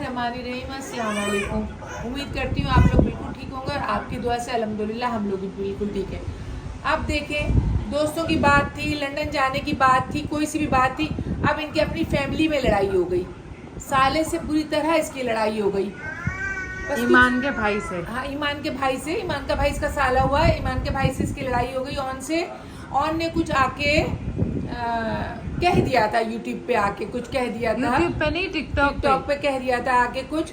बिस्मिल्लाहिर्रहमानिर्रहीम। अस्सलाम वालेकुम। उम्मीद करती हूँ आप लोग बिल्कुल ठीक होंगे और आपकी दुआ से अल्हम्दुलिल्लाह हम लोग भी बिल्कुल ठीक है। अब देखें, दोस्तों की बात थी, लंदन जाने की बात थी, कोई सी भी बात थी, अब इनकी अपनी फैमिली में लड़ाई हो गई। साले से बुरी तरह इसकी लड़ाई हो गई। ईमान के भाई से। हाँ, ईमान के भाई से। ईमान का भाई इसका साला हुआ है। ईमान के भाई से इसकी लड़ाई हो गई ऑन से। ऑन ने कुछ आके कह दिया था, यूट्यूब पे आके कुछ कह दिया था। यूट्यूब पे नहीं, टिकटॉक पे कह दिया था आके कुछ।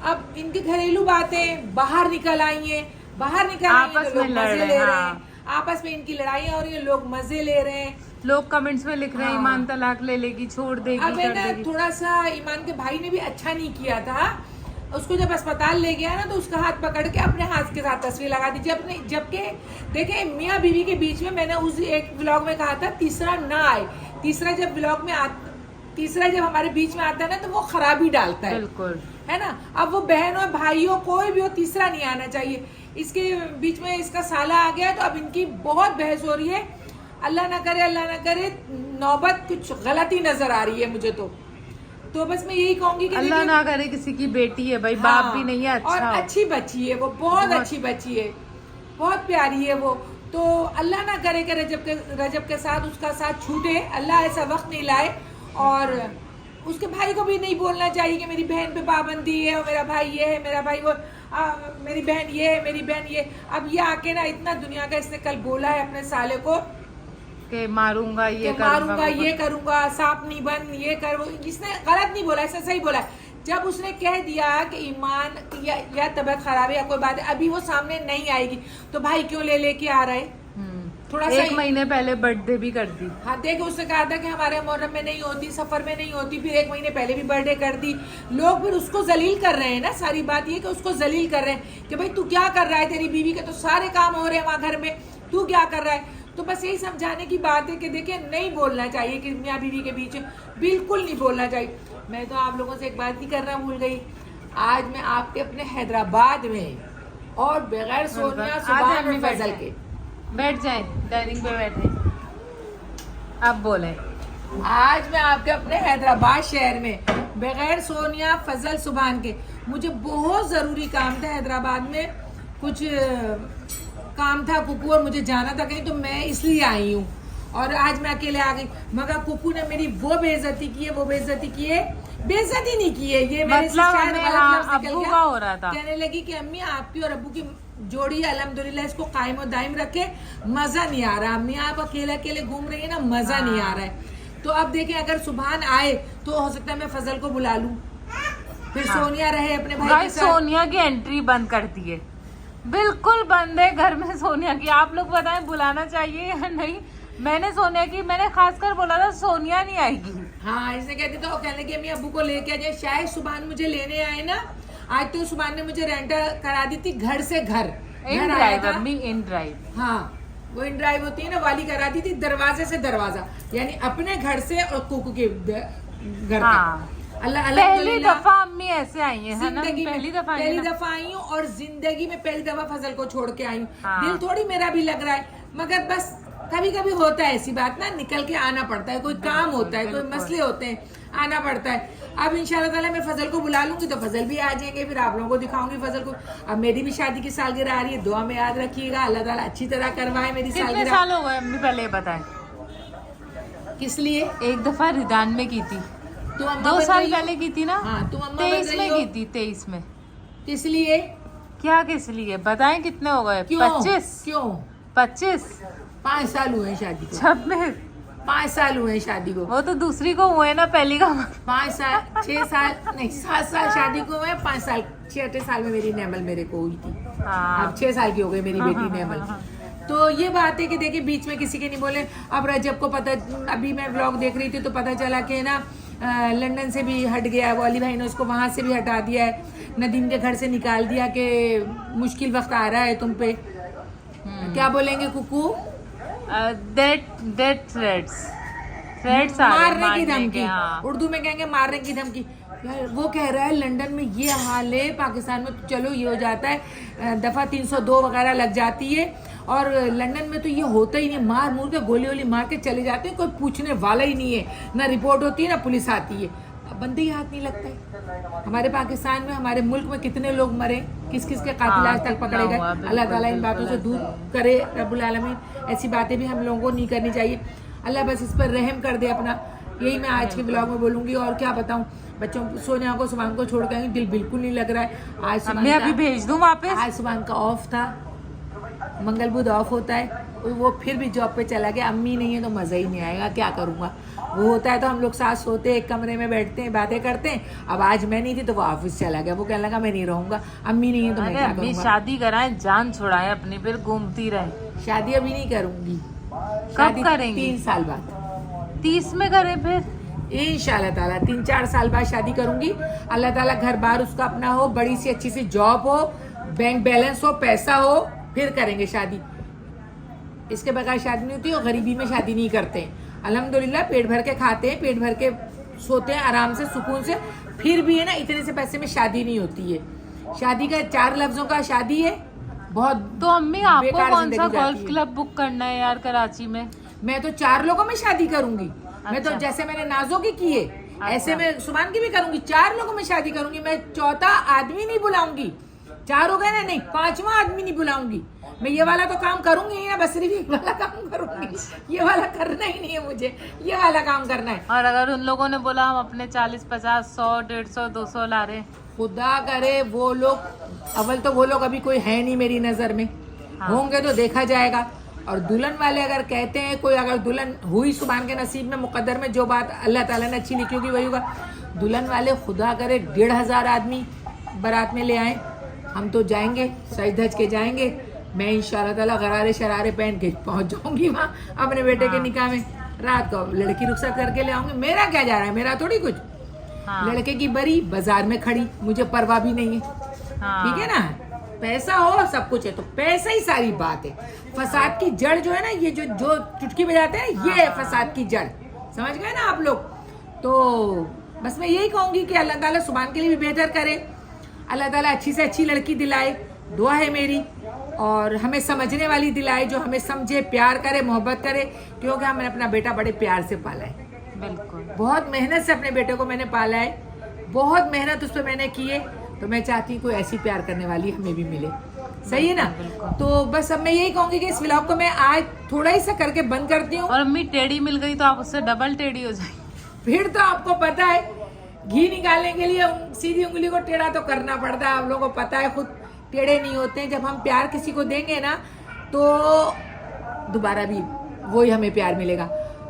अब इनकी घरेलू बातें बाहर निकल आई हैं। आपस में लड़ रहे हैं। हाँ। आपस में इनकी लड़ाई और ये लोग मजे ले रहे हैं। लोग कमेंट्स में लिख रहे हैं हाँ। ईमान तलाक ले लेगी, छोड़ देगी, अब है कर ना, देगी। थोड़ा सा ईमान के भाई ने भी अच्छा नहीं किया था। उसको जब अस्पताल ले गया ना, तो उसका हाथ पकड़ के अपने हाथ के साथ तस्वीर लगा दी। जबकि देखे, मियाँ बीवी के बीच में, मैंने उस एक व्लॉग में कहा था तीसरा ना आए। तीसरा जब हमारे बीच में आता है ना, तो वो खराबी डालता है, बिल्कुल, है ना। अब वो बहन हो, भाई हो, कोई भी हो, तीसरा नहीं आना चाहिए। इसके बीच में इसका साला आ गया, तो अब इनकी बहुत बहस हो रही है। अल्लाह ना करे नौबत कुछ गलती नजर आ रही है मुझे तो बस मैं यही कहूंगी कि अल्लाह ना करे किसी की बेटी है भाई। हाँ, बाप भी नहीं है अच्छा। और अच्छी बच्ची है वो, बहुत अच्छी बच्ची है, बहुत प्यारी है वो। तो अल्लाह ना करे कि रजब के साथ उसका साथ छूटे, अल्लाह ऐसा वक्त नहीं लाए। और उसके भाई को भी नहीं बोलना चाहिए कि मेरी बहन पे पाबंदी है और मेरा भाई ये है, मेरा भाई वो, मेरी बहन ये है, मेरी बहन ये। अब ये आके ना इतना दुनिया का इसने कल बोला है अपने साले को कि मारूंगा, ये करूंगा, सांप नहीं बन, ये कर। इसने गलत नहीं बोला, ऐसा सही बोला। जब उसने कह दिया कि ईमान या तबीयत खराब है या कोई बात है, अभी वो सामने नहीं आएगी, तो भाई क्यों लेके आ रहा है? थोड़ा सा 1 महीने पहले बर्थडे भी कर दी। हाँ, देख, उसने कहा था कि हमारे मुहर्रम में नहीं होती, सफर में नहीं होती, फिर 1 महीने पहले भी बर्थडे कर दी। लोग फिर उसको जलील कर रहे हैं ना। सारी बात ये कि उसको जलील कर रहे हैं कि भाई तू क्या कर रहा है, तेरी बीवी के तो सारे काम हो रहे हैं वहाँ घर में, तू क्या कर रहा है? तो बस यही समझाने की बात है कि देखिए, नहीं बोलना चाहिए कि मियाँ बीवी के बीच, बिल्कुल नहीं बोलना चाहिए। मैं तो आप लोगों से एक बात ही करना भूल गई। आज मैं आपके अपने हैदराबाद में और बगैर सोनिया सुभान और फजल के, बैठ जाए, डाइनिंग पे बैठे, अब बोले। आज मैं आपके अपने हैदराबाद शहर में बगैर सोनिया फजल सुभान के, मुझे बहुत ज़रूरी काम था हैदराबाद में, कुछ काम था कुकू, और मुझे जाना था कहीं, तो मैं इसलिए आई हूँ। और आज मैं अकेले आ गई, मगर कुकू ने मेरी वो बेइज्जती की है, बेइज्जती नहीं की है, ये मेरे से शायद गलत लफ्ज़ निकल गया। हो रहा था, कहने लगी कि अम्मी आपकी और अब्बू की जोड़ी अल्हम्दुलिल्लाह इसको कायम और दायम रखे, मजा नहीं आ रहा अम्मी, आप अकेले घूम रही है ना, मजा नहीं आ रहा है। तो अब देखें, अगर सुभान आए तो हो सकता है मैं फजल को बुला लूं, फिर सोनिया रहे अपने भाई के साथ। सोनिया की एंट्री बंद कर दी है, बिल्कुल बंद है घर में सोनिया की। आप लोग बताएं बुलाना चाहिए या नहीं? मैंने खासकर बोला था सोनिया नहीं आएगी। हाँ, इसने कहती तो कहने की अम्मी अब्बू को लेके आ जाए। शायद सुभान मुझे लेने आए ना, आज तो सुभान ने मुझे रेंट करा दी थी घर से घर। In drive. हाँ, वो इन ड्राइव होती है ना, वाली करा दी थी, दरवाजे से दरवाजा, यानी अपने घर से और कुकू के घर। हाँ, पहली दफा अम्मी ऐसे आई है ना, पहली दफा आई हूँ, और जिंदगी में पहली दफा फजल को छोड़ के आई हूँ। हाँ। दिल थोड़ी मेरा भी लग रहा है, मगर बस कभी कभी होता है ऐसी बात ना, निकल के आना पड़ता है, कोई काम होता है, कोई मसले होते हैं, आना पड़ता है। अब इंशाल्लाह ताला मैं फजल को बुला लूंगी तो फजल भी आ जाएंगे, फिर आप लोगों को दिखाऊंगी फजल को। अब मेरी भी शादी की सालगिरह आ रही है, दुआ में याद रखिएगा, अल्लाह ताला अच्छी तरह करवाए मेरी सालगिरह। कितने साल हो गए अम्मी, पहले बताएं? किस लिए? एक दफा रिदान में की थी, 2 साल पहले की थी ना। हाँ, तुम अम्मा 23 में की थी, 23 में। किस लिए? क्या किस लिए बताएं? कितने हो गए? 25। क्यों? 25? 5 साल हुए हैं शादी को। 26? 5 साल हुए हैं शादी को। वो तो दूसरी को हुए ना, पहली का। 5 साल, 6 साल नहीं, 7 साल शादी को हुए, 5 साल, 6 साल में मेरी नेमल मेरे को हुई थी। हाँ। अब 6 साल की हो गई मेरी बेटी नेमल। तो ये बात है कि देखिए, बीच में किसी के नहीं बोले। अब रजब को पता, अभी मैं व्लॉग देख रही थी तो पता चला कि ना लंदन से भी हट गया, वो अली भाई ने उसको वहाँ से भी हटा दिया है, नदीम के घर से निकाल दिया कि मुश्किल वक्त आ रहा है तुम पे। क्या बोलेंगे कुकू? मारने की धमकी। उर्दू में कहेंगे मारने की धमकी। यार वो कह रहा है लंदन में ये हाल है, पाकिस्तान में चलो ये हो जाता है, दफा 302 वगैरह लग जाती है, और लंदन में तो ये होता ही नहीं, मार मूर के गोली वोली मार के चले जाते हैं, कोई पूछने वाला ही नहीं है, ना रिपोर्ट होती है ना पुलिस आती है। बंदे ही हाथ नहीं लगता है। हमारे पाकिस्तान में, हमारे मुल्क में कितने लोग मरे, किस किस के कातिल आज तक पकड़े गए। अल्लाह ताला इन बातों से दूर करे रब्बुल आलमीन। ऐसी बातें भी हम लोगों को नहीं करनी चाहिए। अल्लाह बस इस पर रहम कर दे अपना। यही मैं आज के ब्लॉग में बोलूँगी। और क्या बताऊँ, बच्चों सोनिया को सुबह को छोड़ के आई, दिल बिल्कुल नहीं लग रहा है। आज मैं अभी भेज दूँ वापस। आज सुबह का ऑफ था, मंगल बुध ऑफ होता है, वो फिर भी जॉब पे चला गया। अम्मी नहीं है तो मज़ा ही नहीं आएगा, क्या करूँगा। वो होता है तो हम लोग साथ सोते, एक कमरे में बैठते हैं, बातें करते हैं। अब आज मैं नहीं थी तो वो ऑफिस चला गया। वो कहने लगा मैं नहीं रहूँगा, अम्मी नहीं है तो मैं क्या करूँगा। शादी कराएं, जान छुड़ाएं अपनी, फिर घूमती रहे। शादी अभी नहीं करूँगी, कब करेंगी? 3 साल बाद। 30 में करें फिर इंशाल्लाह ताला 3-4 साल बाद शादी करूंगी। अल्लाह ताला घर बार उसका अपना हो, बड़ी सी अच्छी सी जॉब हो, बैंक बैलेंस हो, पैसा हो, फिर करेंगे शादी। इसके बगैर शादी नहीं होती और गरीबी में शादी नहीं करते। अल्हम्दुलिल्लाह पेट भर के खाते हैं, पेट भर के सोते हैं आराम से, सुकून से। फिर भी है ना, इतने से पैसे में शादी नहीं होती है। शादी का 4 लफ्जों का शादी है, बहुत। तो अम्मी आपको बेकार कौन सा जिंदगी गोल्फ जाती है। क्लब बुक करना है यार कराची में? मैं तो 4 लोगों में शादी करूंगी। मैं तो अच्छा। जैसे मैंने नाजो की है ऐसे मैं सुमान की भी करूंगी। 4 लोगों में शादी करूंगी। मैं चौथा आदमी नहीं बुलाऊंगी। 4 हो गए ना, नहीं 5वां आदमी नहीं बुलाऊंगी। मैं ये वाला तो काम करूंगी ही ना, बस सिर्फ ये वाला काम करूंगी। ये वाला करना ही नहीं है मुझे, ये वाला काम करना है। और अगर उन लोगों ने बोला हम अपने 40, 50, 100, 150, 200 ला रहे, खुदा करे वो लोग, अव्वल तो वो लोग अभी कोई है नहीं मेरी नजर में। होंगे तो देखा जाएगा। और दुल्हन वाले अगर कहते हैं, कोई अगर दुल्हन हुई सुभान के नसीब में, मुकद्दर में जो बात अल्लाह ताला ने अच्छी लिखी होगी वही होगा। दुल्हन वाले खुदा करे 1,500 आदमी बारात में ले आए, हम तो जाएंगे, सज धज के जाएंगे। मैं इंशाल्लाह ताला गरारे शरारे पहन के पहुंच जाऊंगी वहाँ अपने बेटे के निकाह में। रात को लड़की रुखसत करके ले आऊंगी। मेरा क्या जा रहा है, मेरा थोड़ी कुछ। लड़के की बरी बाजार में खड़ी, मुझे परवाह भी नहीं है। ठीक है ना, पैसा हो सब कुछ है तो पैसा ही सारी बात है। फसाद की जड़ जो है ना, ये जो चुटकी बजाते हैं, ये है फसाद की जड़। समझ गए ना आप लोग। तो बस मैं यही कहूंगी कि अल्लाह ताला सुभान के लिए भी बेहतर करे। अल्लाह ताला अच्छी से अच्छी लड़की दिलाए, दुआ है मेरी। और हमें समझने वाली दिलाए, जो हमें समझे, प्यार करे, मोहब्बत करे। क्योंकि हमने अपना बेटा बड़े प्यार से पाला है। बिल्कुल, बहुत मेहनत से अपने बेटे को मैंने पाला है, बहुत मेहनत उस पर मैंने की है। तो मैं चाहती हूँ कोई ऐसी प्यार करने वाली हमें भी मिले। सही है ना। तो बस अब मैं यही कहूंगी कि इस व्लॉग को मैं आज थोड़ा ही सा करके बंद करती हूँ। और अम्मी टेढ़ी मिल गई तो आप उससे डबल टेढ़ी हो जाएगी। फिर तो आपको पता है, घी निकालने के लिए सीधी उंगली को टेढ़ा तो करना पड़ता है। आप लोगों को पता है, खुद टेढ़े नहीं होते हैं। जब हम प्यार किसी को देंगे ना, तो दोबारा भी वही हमें प्यार मिलेगा।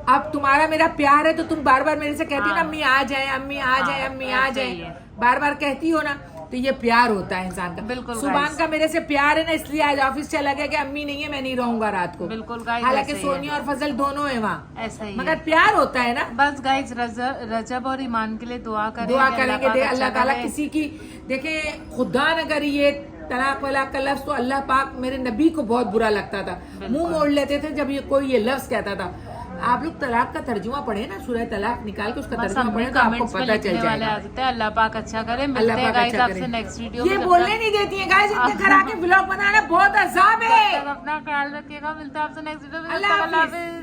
अब तुम्हारा मेरा प्यार है तो तुम बार बार मेरे से कहती हो ना, अम्मी आ जाए, अम्मी आ जाए, अम्मी आ जाए, बार बार कहती हो ना, तो ये प्यार होता है इंसान का। बिल्कुल। सुभान का मेरे से प्यार है ना, इसलिए आज ऑफिस चला गया कि अम्मी नहीं है, मैं नहीं रहूंगा रात को। बिल्कुल गाइस, हालांकि सोनिया और फजल दोनों है वहाँ, ऐसा ही मगर प्यार होता है ना। बस गाइस, रजब और ईमान के लिए दुआ करें, दुआ करेंगे पाक अल्लाह अच्छा ताला करे। किसी की, देखे खुदा न करिए तलाक वलाक का लफ्ज, तो अल्लाह पाक, मेरे नबी को बहुत बुरा लगता था, मुंह मोड़ लेते थे जब ये कोई ये लफ्ज कहता था। आप लोग तलाक का तर्जुमा पढ़े ना, सूरह तलाक निकाल के उसका तर्जुमा पढ़े तो आपको पता चल जाएगा। अल्लाह पाक अच्छा करे। अल्लाह मिलते हैं पाक गाइस अच्छा आपसे करे। नेक्स्ट वीडियो ये में। बोलने नहीं देती है गाइस, इतने खरा के ब्लॉग बनाना बहुत अजाब है। अपना ख्याल रखिएगा। मिलते हैं आपसे नेक्स्ट वीडियो में। अल्लाह अल्लाह हाफिज। हाफिज।